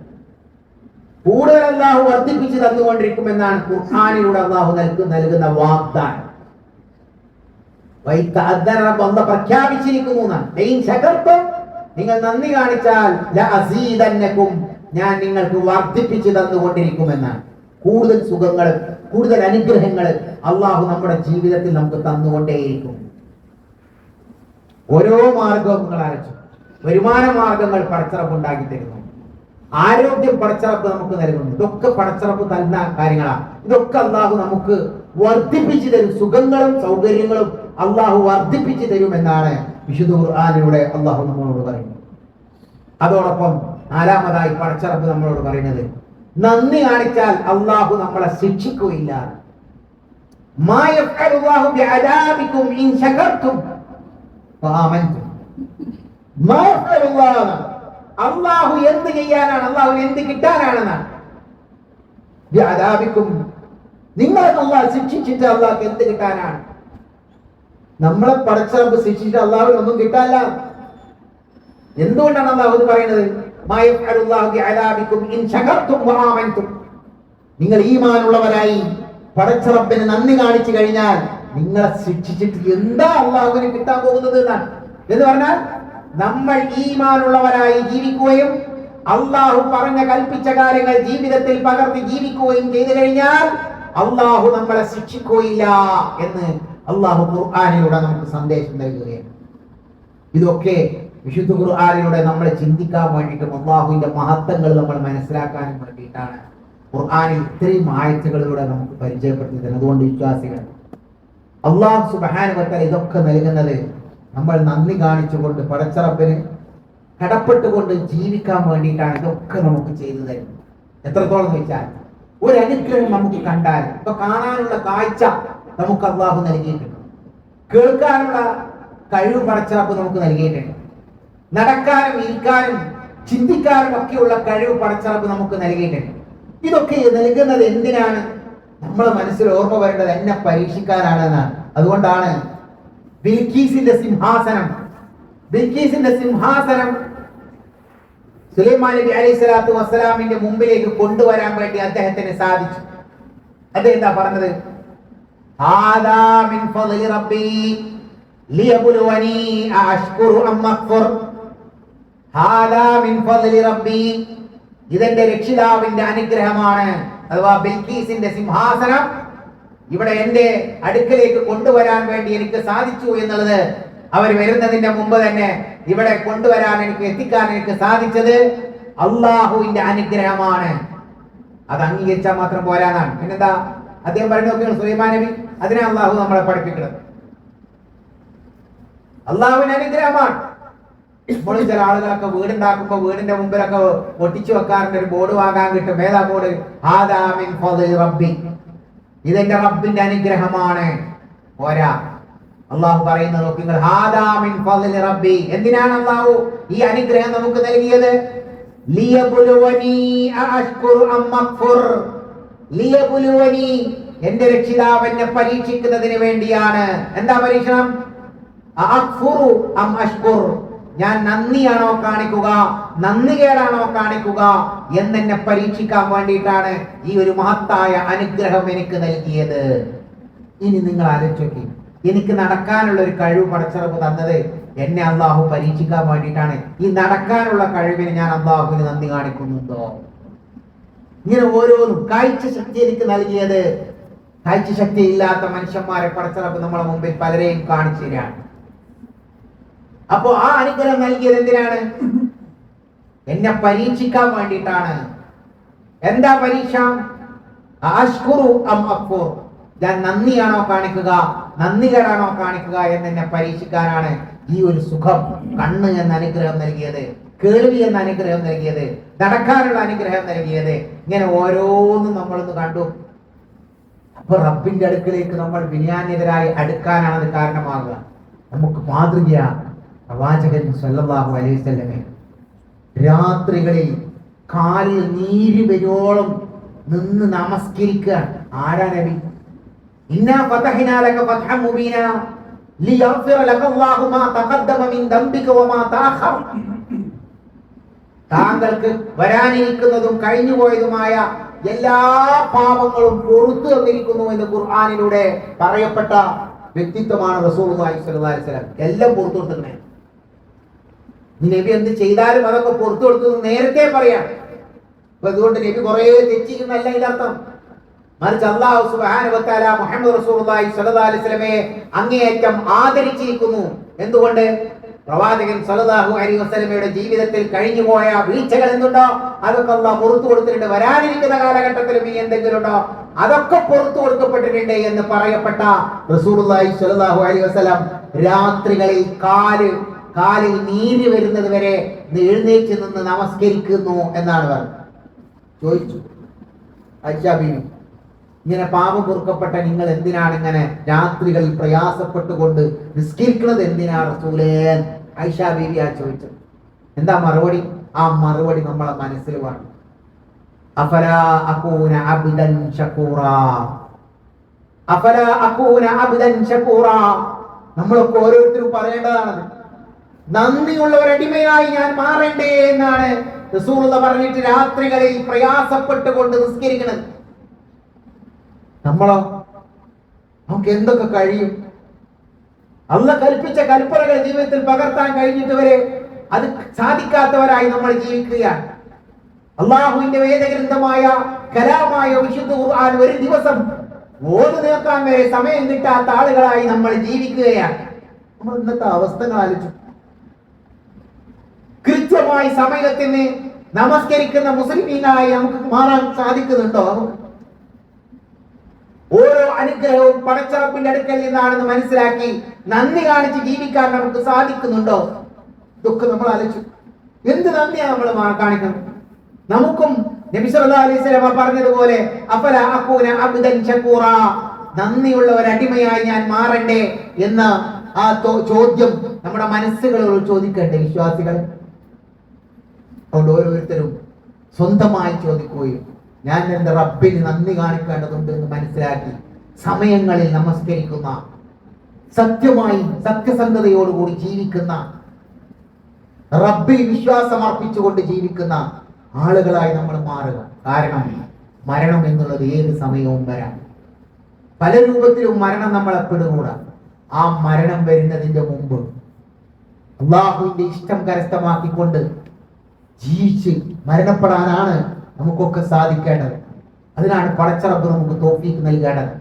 കൂടുതൽ അള്ളാഹു വർദ്ധിപ്പിച്ച് തന്നുകൊണ്ടിരിക്കുമെന്നാണ് ഖുർആനിലൂടെ അള്ളാഹു നൽകുന്ന വാഗ്ദാനം. അല്ല പ്രഖ്യാപിച്ചിരിക്കുന്നു എന്നാണ്. നിങ്ങൾ നന്ദി കാണിച്ചാൽ ലഅസീദന്നകും, ഞാൻ നിങ്ങൾക്ക് വർദ്ധിപ്പിച്ച് തന്നുകൊണ്ടിരിക്കുമെന്നാണ്. കൂടുതൽ സുഖങ്ങൾ, കൂടുതൽ അനുഗ്രഹങ്ങൾ അള്ളാഹു നമ്മുടെ ജീവിതത്തിൽ നമുക്ക് തന്നുകൊണ്ടേയിരിക്കും. ഓരോ മാർഗവും നിങ്ങൾ അരച്ചു, വരുമാന മാർഗങ്ങൾ പടച്ചറപ്പ് ഉണ്ടാക്കി തരുന്നു, ആരോഗ്യം പടച്ചറപ്പ് നമുക്ക് നൽകുന്നു. ഇതൊക്കെ പടച്ചറപ്പ് തരുന്ന കാര്യങ്ങളാണ്. ഇതൊക്കെ അള്ളാഹു നമുക്ക് വർദ്ധിപ്പിച്ചു തരും. സുഖങ്ങളും സൗകര്യങ്ങളും അള്ളാഹു വർദ്ധിപ്പിച്ചു തരുമെന്നാണ് വിശുദ്ധ ഖുർആനിലൂടെ അള്ളാഹു നമ്മളോട് പറയുന്നത്. അതോടൊപ്പം നാലാമതായി പടച്ചറപ്പ് നമ്മളോട് പറയുന്നത്, നന്ദി കാണിച്ചാൽ അള്ളാഹു നമ്മളെ ശിക്ഷിക്കുകയില്ല. അള്ളാഹു എന്ത് ചെയ്യാനാണ്, അള്ളാഹു എന്ത് കിട്ടാനാണെന്നാണ്. നിങ്ങളെ അള്ളാഹ് ശിക്ഷിച്ചിട്ട് അള്ളാഹ് എന്ത് കിട്ടാനാണ്? നമ്മളെ പടച്ചറപ്പ് ശിക്ഷിച്ചിട്ട് അള്ളാഹുവിന് ഒന്നും കിട്ടാല്ല. എന്തുകൊണ്ടാണ് അള്ളാഹു ഇത് പറയുന്നത്? നിങ്ങൾ ഈമാനുള്ളവരായി പടച്ചറപ്പിന് നന്ദി കാണിച്ചു കഴിഞ്ഞാൽ നിങ്ങളെ ശിക്ഷിച്ചിട്ട് എന്താ അള്ളാഹുവിന് കിട്ടാൻ പോകുന്നത് എന്നാണ്. എന്ന് പറഞ്ഞാൽ നമ്മൾ ഈമാനുള്ളവരായി ജീവിക്കുകയും അള്ളാഹു പറഞ്ഞ കൽപ്പിച്ച കാര്യങ്ങൾ ജീവിതത്തിൽ പകർത്തി ജീവിക്കുകയും ചെയ്തു കഴിഞ്ഞാൽ അള്ളാഹു നമ്മളെ ശിക്ഷിക്കുകയില്ല എന്ന് അള്ളാഹു ഖുർആനിലൂടെ നമുക്ക് സന്ദേശം നൽകുകയാണ്. ഇതൊക്കെ വിശുദ്ധ ഖുർആനിലൂടെ നമ്മൾ ചിന്തിക്കാൻ വേണ്ടിയിട്ടും അള്ളാഹുവിന്റെ മഹത്വങ്ങൾ നമ്മൾ മനസ്സിലാക്കാനും വേണ്ടിയിട്ടാണ് ഖുർആനിൽ ഇത്രയും ആയത്തുകളിലൂടെ നമുക്ക് പരിചയപ്പെടുത്തി തരുന്നത്. അതുകൊണ്ട് വിശ്വാസികൾ, അള്ളാഹു സുബ്ഹാനഹു വ തആല ഇതൊക്കെ നൽകുന്നത് നമ്മൾ നന്ദി കാണിച്ചുകൊണ്ട് പടച്ചറപ്പിന് കടപ്പെട്ടുകൊണ്ട് ജീവിക്കാൻ വേണ്ടിയിട്ടാണ് ഇതൊക്കെ നമുക്ക് ചെയ്തു തരുന്നത്. എത്രത്തോളം വെച്ചാൽ ഒരു അനുഗ്രഹം നമുക്ക് കണ്ടാൽ, ഇപ്പൊ കാണാനുള്ള കാഴ്ച നമുക്ക് അള്ളാഹു നൽകിയിട്ടുണ്ട്, കേൾക്കാനുള്ള കഴിവ് പടച്ചറപ്പ് നമുക്ക് നൽകിയിട്ടുണ്ട്, നടക്കാനും ഇരിക്കാനും ചിന്തിക്കാനും ഒക്കെയുള്ള കഴിവ് പടച്ചറപ്പ് നമുക്ക് നൽകിയിട്ടുണ്ട്. ഇതൊക്കെ നൽകുന്നത് എന്തിനാണ്? നമ്മളെ മനസ്സിൽ ഓർമ്മ വരേണ്ടത് എന്നെ പരീക്ഷിക്കാനാണെന്നാണ്. അതുകൊണ്ടാണ് ബിൽക്കീസിന്റെ സിംഹാസനം സുലൈമാൻ നബി അലൈഹി സ്വലാത്തു വസ്സലാമിന്റെ മുമ്പിലേക്ക് കൊണ്ടുവരാൻ വേണ്ടി അദ്ദേഹത്തിന് സാധിച്ചു. അദ്ദേഹം എന്താ പറഞ്ഞത്? ഹാദാ മിൻ ഫളി റബ്ബി ലിയബ്ലുവനി അഷ്കുറു അം അക്ഫുർ. ഹാദാ മിൻ ഫളി റബ്ബി, ഇതെന്റെ രക്ഷിതാവിന്റെ അനുഗ്രഹമാണ്. അഥവാ ബിൽക്കീസിന്റെ സിംഹാസനം ഇവിടെ എന്റെ അടുക്കലേക്ക് കൊണ്ടുവരാൻ വേണ്ടി എനിക്ക് സാധിച്ചു എന്നുള്ളത്, അവർ വരുന്നതിന്റെ മുമ്പ് തന്നെ ഇവിടെ കൊണ്ടുവരാൻ എത്തിക്കാൻ എനിക്ക് സാധിച്ചത് അള്ളാഹുവിന്റെ അനുഗ്രഹമാണ്. അത് അംഗീകരിച്ചാൽ മാത്രം പോരാന്നാണ്. പിന്നെന്താ അദ്ദേഹം പറഞ്ഞു നോക്കിയാണ് സുലൈമാൻ നബി, അതിനെ അള്ളാഹു നമ്മളെ പഠിപ്പിക്കുന്നത്. അള്ളാഹുവിന്റെ അനുഗ്രഹമാണ്. ഇപ്പോൾ ചില ആളുകളൊക്കെ വീടുണ്ടാക്കുമ്പോ വീടിന്റെ മുമ്പിലൊക്കെ ഒട്ടിച്ചു വെക്കാറുണ്ട്, ഒരു ബോർഡ് വാങ്ങാൻ കിട്ടും. ഏതാ ബോർഡ്? ഹാദാ മിൻ ഫളി റബ്ബി, ഇതെന്റെ റബ്ബിന്റെ അനുഗ്രഹമാണ്. പോരാ, അള്ളാഹു പറയുന്നത് നോക്കുക, ഹാദാ മിൻ ഫളി റബ്ബി. എന്തിനാണ് അള്ളാഹു ഈ അനുഗ്രഹം നമുക്ക് നൽകിയത്? ലിയബ്ലുവനി അഷ്കുറു അം അക്ഫുർ. ലിയബ്ലുവനി, എന്റെ രക്ഷിതാവ് എന്നെ പരീക്ഷിക്കുന്നതിന് വേണ്ടിയാണ്. എന്താ പരീക്ഷണം? അക്ഫുറു അം അഷ്കുർ, ഞാൻ നന്ദിയാണോ കാണിക്കുക, നന്ദികേടാണോ കാണിക്കുക എന്നെ പരീക്ഷിക്കാൻ വേണ്ടിയിട്ടാണ് ഈ ഒരു മഹത്തായ അനുഗ്രഹം എനിക്ക് നൽകിയത്. ഇനി നിങ്ങൾ ആലോചിച്ച്, എനിക്ക് നടക്കാനുള്ള ഒരു കഴിവ് പടച്ചറപ്പ് തന്നത് എന്നെ അള്ളാഹു പരീക്ഷിക്കാൻ വേണ്ടിയിട്ടാണ്. ഈ നടക്കാനുള്ള കഴിവിന് ഞാൻ അള്ളാഹുവിന് നന്ദി കാണിക്കുന്നുണ്ടോ? ഇങ്ങനെ ഓരോന്നും. കാഴ്ച ശക്തി എനിക്ക് നൽകിയത്, കാഴ്ച ശക്തി ഇല്ലാത്ത മനുഷ്യന്മാരെ പടച്ചറപ്പ് നമ്മളെ മുമ്പിൽ പലരെയും കാണിച്ചു തരാണ്. അപ്പോ ആ അനുഗ്രഹം നൽകിയത് എന്തിനാണ്? എന്നെ പരീക്ഷിക്കാൻ വേണ്ടിയിട്ടാണ്. എന്താ പരീക്ഷ? അഷ്കുറു അം അക്ഫുർ, ഞാൻ നന്ദിയാണോ കാണിക്കുക, നന്ദികേടാണോ കാണിക്കുക എന്നെ പരീക്ഷിക്കാനാണ് ഈ ഒരു സുഖം, കണ്ണ് എന്ന അനുഗ്രഹം നൽകിയത്, കേൾവി എന്ന അനുഗ്രഹം നൽകിയത്, നടക്കാനുള്ള അനുഗ്രഹം നൽകിയത്. ഇങ്ങനെ ഓരോന്നും നമ്മളൊന്ന് കണ്ടു. അപ്പൊ റബ്ബിന്റെ അടുക്കലേക്ക് നമ്മൾ വിനയാന്യതരായി അടുക്കാനാണ് അത് കാരണമാകുക. നമുക്ക് മാതൃകയാണ് പ്രവാചകൻ സല്ലല്ലാഹു അലൈഹി വസല്ലമയെ. രാത്രികളിൽ കാലിൽ നീര് വരുവോളം നിന്ന് നമസ്കരിക്കുക. ആരാ നബി? ഇന്നാ ഫതഹ്നാ ലക ഫത്ഹൻ മുബീന ലിയഗ്ഫിറ ലക അല്ലാഹു മാ തഖദ്ദമ മിൻ ദംബിക വമാ തഅഖർ. താങ്കൾക്ക് വരാനിരിക്കുന്നതും കഴിഞ്ഞുപോയതുമായ എല്ലാ പാപങ്ങളും പുറത്തു തന്നിരിക്കുന്നു എന്ന് ഖുർആനിലൂടെ പറയപ്പെട്ട വ്യക്തിത്വമാണ് റസൂലുള്ളാഹി സ്വല്ലല്ലാഹി അലൈഹി വസല്ലം. എല്ലാം പുറത്തു കൊടുത്തിട്ടുണ്ട്. നബി എന്ത് ചെയ്താലും അതൊക്കെ പുറത്തു കൊടുത്തു നേരത്തെ പറയാം. അപ്പൊ അതുകൊണ്ട് നബി കുറെ തെറ്റിക്കുന്നല്ല ഇതിനർത്ഥം. മറിച്ച് അല്ലാഹു സുബ്ഹാനഹു വ തആല മുഹമ്മദ് റസൂലുള്ളാഹി സ്വല്ലല്ലാഹി അലൈഹി വസല്ലമയെ അങ്ങേയറ്റം ആദരിച്ചിരിക്കുന്നു. എന്തുകൊണ്ട്? പ്രവാചകൻ സല്ലല്ലാഹു അലൈഹി വസല്ലമയുടെ ജീവിതത്തിൽ കഴിഞ്ഞുപോയ വീഴ്ചകൾ എന്തുണ്ടോ അതൊക്കെ അല്ലാഹു പുറത്തു കൊടുത്തിട്ടുണ്ട്. വരാനിരിക്കുന്ന കാലഘട്ടത്തിലും ഈ എന്തെങ്കിലും ഉണ്ടോ അതൊക്കെ പുറത്തു കൊടുക്കപ്പെട്ടിട്ടുണ്ട് എന്ന് പറയപ്പെട്ട റസൂലുള്ളാഹി സ്വല്ലല്ലാഹു അലൈഹി വസല്ലം രാത്രികളിൽ കാലിൽ നീര് വരുന്നത് വരെ എഴുന്നേറ്റ് നിന്ന് നമസ്കരിക്കുന്നു എന്നാണ് പറഞ്ഞത്. ചോദിച്ചു ആയിഷ ബീവി, ഇങ്ങനെ പാപം പൊറുക്കപ്പെട്ട നിങ്ങൾ എന്തിനാണ് ഇങ്ങനെ രാത്രികളിൽ പ്രയാസപ്പെട്ടുകൊണ്ട് നിസ്കരിക്കുന്നത് എന്തിനാണ് റസൂലേ? ആയിഷ ബീവി ചോദിച്ചത്. എന്താ മറുപടി? ആ മറുപടി നമ്മളെ മനസ്സിൽ പറഞ്ഞു. അഫലാ അകൂന അബ്ദൻ ശകൂറാ, അഫലാ അകൂന അബ്ദൻ ശകൂറാ. നമ്മളൊക്കെ ഓരോരുത്തരും പറയേണ്ടതാണത്. നന്ദിയുള്ള ഒരു അടിമയായി ഞാൻ മാറണ്ടേ എന്നാണ് റസൂലുള്ളാഹി പറഞ്ഞിട്ട് രാത്രികളിൽ പ്രയാസപ്പെട്ടുകൊണ്ട് നിസ്കരിക്കുന്നത്. നമ്മളോ? നമുക്ക് എന്തൊക്കെ കഴിയും? അല്ലാഹ് കൽപ്പിച്ച കൽപ്പനകൾ ജീവിതത്തിൽ പകർത്താൻ കഴിഞ്ഞിട്ട് വരെ അത് സാധിക്കാത്തവരായി നമ്മൾ ജീവിക്കുകയാണ്. അള്ളാഹുവിന്റെ വേദഗ്രന്ഥമായ കലാമായ വിശുദ്ധ ഖുർആൻ ഒരു ദിവസം ഓതി തീർക്കാൻ വരെ സമയം കിട്ടാത്ത ആളുകളായി നമ്മൾ ജീവിക്കുകയാണ്. നമ്മൾ ഇന്നത്തെ അവസ്ഥകൾ ആലോചിച്ചു. കൃത്യമായി സമയത്തിന് നമസ്കരിക്കുന്ന മുസ്ലിമീങ്ങളായി നമുക്ക് മാറാൻ സാധിക്കുന്നുണ്ടോ? ഓരോ അനുഗ്രഹവും പടച്ചറപ്പിന്റെ അടുക്കൽ നിന്നാണെന്ന് മനസ്സിലാക്കി നന്ദി കാണിച്ച് ജീവിക്കാൻ നമുക്ക് സാധിക്കുന്നുണ്ടോ? ഇതൊക്കെ നമ്മൾ ആലോചിച്ചു. എന്ത് നന്ദിയാണ് നമ്മൾ കാണിക്കുന്നത്? നമുക്കും നബി സല്ലല്ലാഹു അലൈഹി വസല്ലം പറഞ്ഞതുപോലെ അഫലാ അകൂന അബ്ദൻ ശകൂറാ, നന്ദിയുള്ള ഒരു അടിമയായി ഞാൻ മാറണ്ടേ എന്ന ആ ചോദ്യം നമ്മുടെ മനസ്സുകളോട് ചോദിക്കണ്ടേ വിശ്വാസികൾ? അതുകൊണ്ട് ഓരോരുത്തരും സ്വന്തമായി ചോദിക്കുകയും ഞാൻ എന്റെ റബ്ബിന് നന്ദി കാണിക്കേണ്ടതുണ്ട് എന്ന് മനസ്സിലാക്കി സമയങ്ങളിൽ നമസ്കരിക്കുന്ന, സത്യമായി സത്യസന്ധതയോടുകൂടി ജീവിക്കുന്ന, റബ്ബിൽ വിശ്വാസം അർപ്പിച്ചുകൊണ്ട് ജീവിക്കുന്ന ആളുകളായി നമ്മൾ മാറുക. കാരണം മരണം എന്നുള്ളത് ഏത് സമയവും വരാം. പല രൂപത്തിലും മരണം നമ്മളെ പെടുകൂടാ. ആ മരണം വരുന്നതിന്റെ മുമ്പ് അള്ളാഹുവിന്റെ ഇഷ്ടം കരസ്ഥമാക്കിക്കൊണ്ട് ജീവിച്ച് മരണപ്പെടാനാണ് നമുക്കൊക്കെ സാധിക്കേണ്ടത്. അതിനാണ് പടച്ച റബ്ബ് നമുക്ക് തൗഫീഖ് നൽകേണ്ടത്.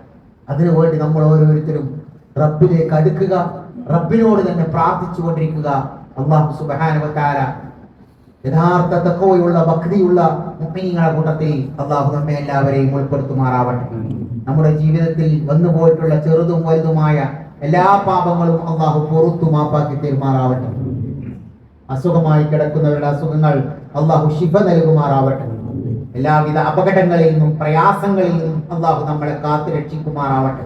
അതിനുവേണ്ടി നമ്മൾ ഓരോരുത്തരും റബ്ബിലേക്ക് അടുക്കുക, റബ്ബിനോട് തന്നെ പ്രാർത്ഥിച്ചു കൊണ്ടിരിക്കുക. അല്ലാഹു സുബ്ഹാനഹു വ തആല യഥാർത്ഥ തഖ്വയുള്ള ഭക്തിയുള്ള മുഅ്മിനീങ്ങളുടെ കൂട്ടത്തിൽ അല്ലാഹു നമ്മെ എല്ലാവരെയും ഉൾപ്പെടുത്തുമാറാവട്ടെ. നമ്മുടെ ജീവിതത്തിൽ വന്നുപോയിട്ടുള്ള ചെറുതും വലുതുമായ എല്ലാ പാപങ്ങളും അല്ലാഹു പുറത്തു മാപ്പാക്കി തരുമാറാവട്ടെ. അസുഖമായി കിടക്കുന്നവരുടെ അസുഖങ്ങൾ അല്ലാഹു ശിഫ നൽകുമാറാവട്ടെ. എല്ലാവിധ അപകടങ്ങളിൽ നിന്നും പ്രയാസങ്ങളിൽ നിന്നും അല്ലാഹു നമ്മളെ കാത്തു രക്ഷിക്കുമാറാവട്ടെ.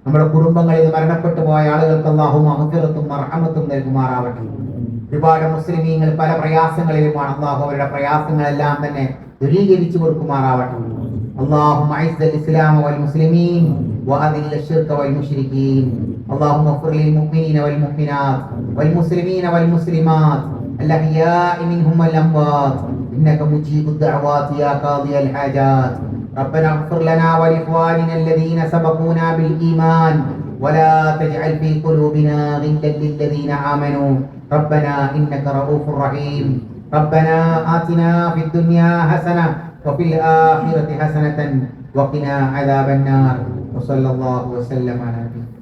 നമ്മുടെ കുടുംബങ്ങളിൽ മരണപ്പെട്ടു പോയ ആളുകൾക്ക് അല്ലാഹു മഗ്ഫിറത്തും മർഹമത്തും നൽകുമാറാവട്ടെ. ഒരുപാട് മുസ്ലിമീങ്ങൾ പല പ്രയാസങ്ങളിലുമാണ്. അല്ലാഹു അവരുടെ പ്രയാസങ്ങളെല്ലാം തന്നെ ദൂരീകരിച്ചു കൊടുക്കുമാറാവട്ടെ. اللهم اعز الاسلام والمسلمين واذل الشرك والمشركين. اللهم اغفر للمؤمنين والمؤمنات والمسلمين والمسلمات الاحياء منهم والاموات انك مجيب الدعوات يا قاضي الحاجات. ربنا اغفر لنا ولاخواننا الذين سبقونا بالايمان ولا تجعل في قلوبنا غلا للذين امنوا ربنا انك رؤوف رحيم. ربنا آتنا في الدنيا حسنة وفي الآخرة حسنة وقنا عذاب النار وصلى الله وسلم على نبينا